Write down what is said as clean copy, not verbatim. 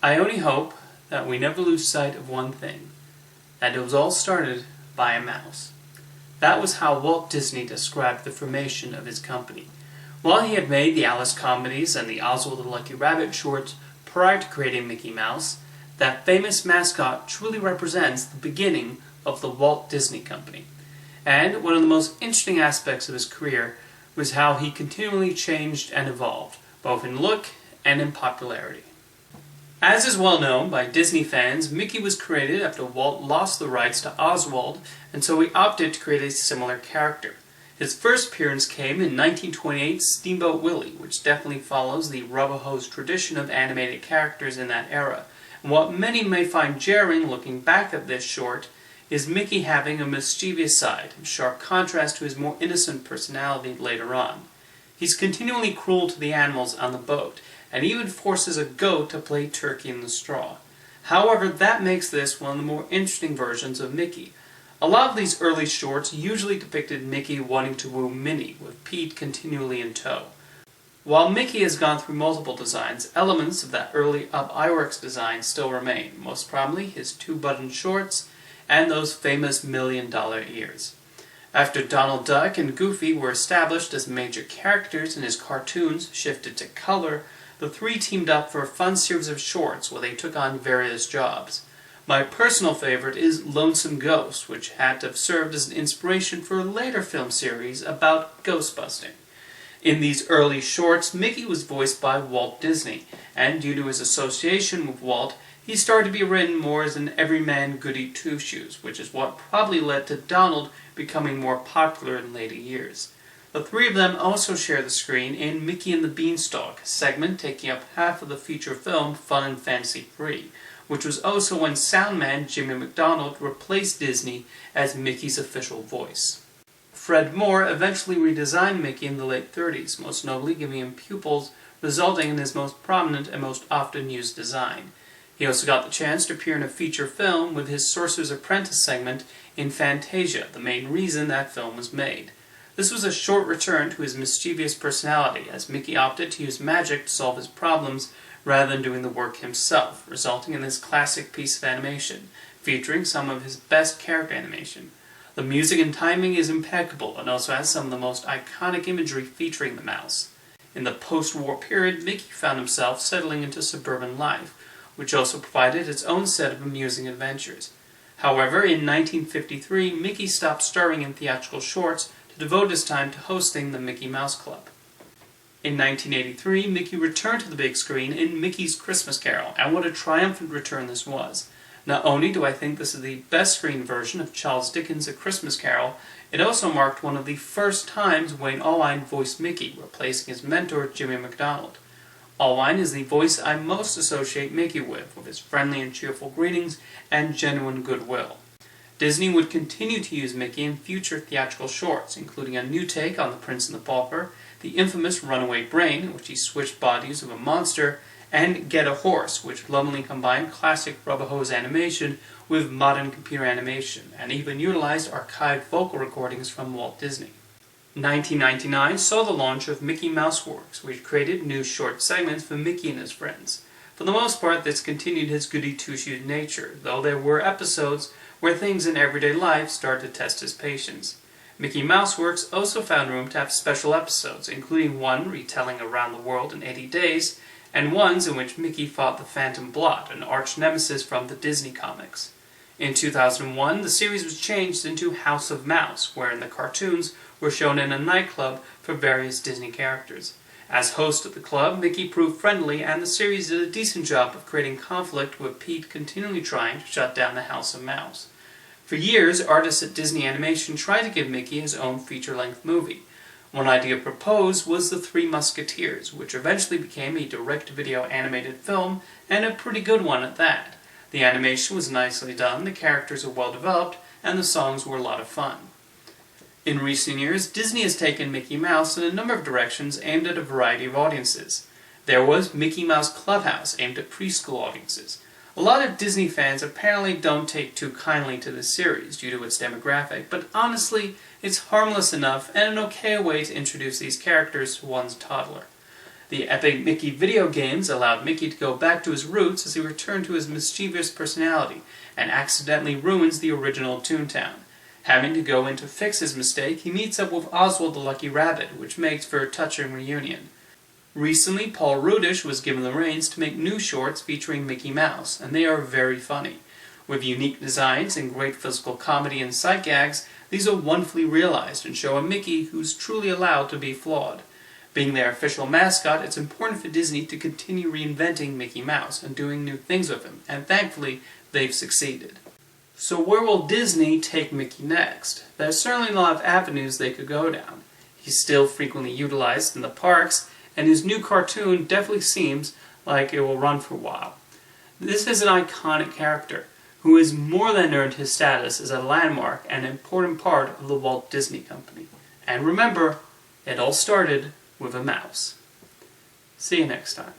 I only hope that we never lose sight of one thing, that it was all started by a mouse. That was how Walt Disney described the formation of his company. While he had made the Alice comedies and the Oswald the Lucky Rabbit shorts prior to creating Mickey Mouse, that famous mascot truly represents the beginning of the Walt Disney Company. And one of the most interesting aspects of his career was how he continually changed and evolved, both in look and in popularity. As is well known by Disney fans, Mickey was created after Walt lost the rights to Oswald, and so he opted to create a similar character. His first appearance came in 1928's Steamboat Willie, which definitely follows the rubber hose tradition of animated characters in that era. And what many may find jarring looking back at this short is Mickey having a mischievous side, in sharp contrast to his more innocent personality later on. He's continually cruel to the animals on the boat, and even forces a goat to play turkey in the straw. However, that makes this one of the more interesting versions of Mickey. A lot of these early shorts usually depicted Mickey wanting to woo Minnie, with Pete continually in tow. While Mickey has gone through multiple designs, elements of that early Up-Iwerks design still remain, most probably his two-button shorts and those famous million-dollar ears. After Donald Duck and Goofy were established as major characters and his cartoons shifted to color, the three teamed up for a fun series of shorts where they took on various jobs. My personal favorite is Lonesome Ghosts, which had to have served as an inspiration for a later film series about ghost busting. In these early shorts, Mickey was voiced by Walt Disney, and due to his association with Walt, he started to be written more as an everyman goody two-shoes, which is what probably led to Donald becoming more popular in later years. The three of them also share the screen in Mickey and the Beanstalk, a segment taking up half of the feature film Fun and Fancy Free, which was also when soundman Jimmy McDonald replaced Disney as Mickey's official voice. Fred Moore eventually redesigned Mickey in the late 30s, most notably giving him pupils, resulting in his most prominent and most often used design. He also got the chance to appear in a feature film with his Sorcerer's Apprentice segment in Fantasia, the main reason that film was made. This was a short return to his mischievous personality, as Mickey opted to use magic to solve his problems rather than doing the work himself, resulting in this classic piece of animation, featuring some of his best character animation. The music and timing is impeccable, and also has some of the most iconic imagery featuring the mouse. In the post-war period, Mickey found himself settling into suburban life, which also provided its own set of amusing adventures. However, in 1953, Mickey stopped starring in theatrical shorts to devote his time to hosting the Mickey Mouse Club. In 1983, Mickey returned to the big screen in Mickey's Christmas Carol, and what a triumphant return this was. Not only do I think this is the best screen version of Charles Dickens' A Christmas Carol, it also marked one of the first times Wayne Allwine voiced Mickey, replacing his mentor Jimmy McDonald. Allwine is the voice I most associate Mickey with his friendly and cheerful greetings and genuine goodwill. Disney would continue to use Mickey in future theatrical shorts, including a new take on The Prince and the Pauper, the infamous Runaway Brain, in which he switched bodies with a monster, and Get a Horse, which lovingly combined classic rubber hose animation with modern computer animation, and even utilized archived vocal recordings from Walt Disney. 1999 saw the launch of Mickey Mouse Works, which created new short segments for Mickey and his friends. For the most part, this continued his goody two-shoes nature, though there were episodes where things in everyday life started to test his patience. Mickey Mouse Works also found room to have special episodes, including one retelling Around the World in 80 Days, and ones in which Mickey fought the Phantom Blot, an arch-nemesis from the Disney comics. In 2001, the series was changed into House of Mouse, wherein the cartoons were shown in a nightclub for various Disney characters. As host of the club, Mickey proved friendly, and the series did a decent job of creating conflict with Pete continually trying to shut down the House of Mouse. For years, artists at Disney Animation tried to give Mickey his own feature-length movie. One idea proposed was the Three Musketeers, which eventually became a direct-to-video animated film, and a pretty good one at that. The animation was nicely done, the characters were well developed, and the songs were a lot of fun. In recent years, Disney has taken Mickey Mouse in a number of directions aimed at a variety of audiences. There was Mickey Mouse Clubhouse, aimed at preschool audiences. A lot of Disney fans apparently don't take too kindly to this series due to its demographic, but honestly, it's harmless enough and an okay way to introduce these characters to one's toddler. The epic Mickey video games allowed Mickey to go back to his roots as he returned to his mischievous personality and accidentally ruins the original Toontown. Having to go in to fix his mistake, he meets up with Oswald the Lucky Rabbit, which makes for a touching reunion. Recently, Paul Rudish was given the reins to make new shorts featuring Mickey Mouse, and they are very funny. With unique designs and great physical comedy and sight gags, these are wonderfully realized and show a Mickey who's truly allowed to be flawed. Being their official mascot, it's important for Disney to continue reinventing Mickey Mouse and doing new things with him, and thankfully, they've succeeded. So where will Disney take Mickey next? There's certainly a lot of avenues they could go down. He's still frequently utilized in the parks, and his new cartoon definitely seems like it will run for a while. This is an iconic character who has more than earned his status as a landmark and an important part of the Walt Disney Company. And remember, it all started with a mouse. See you next time.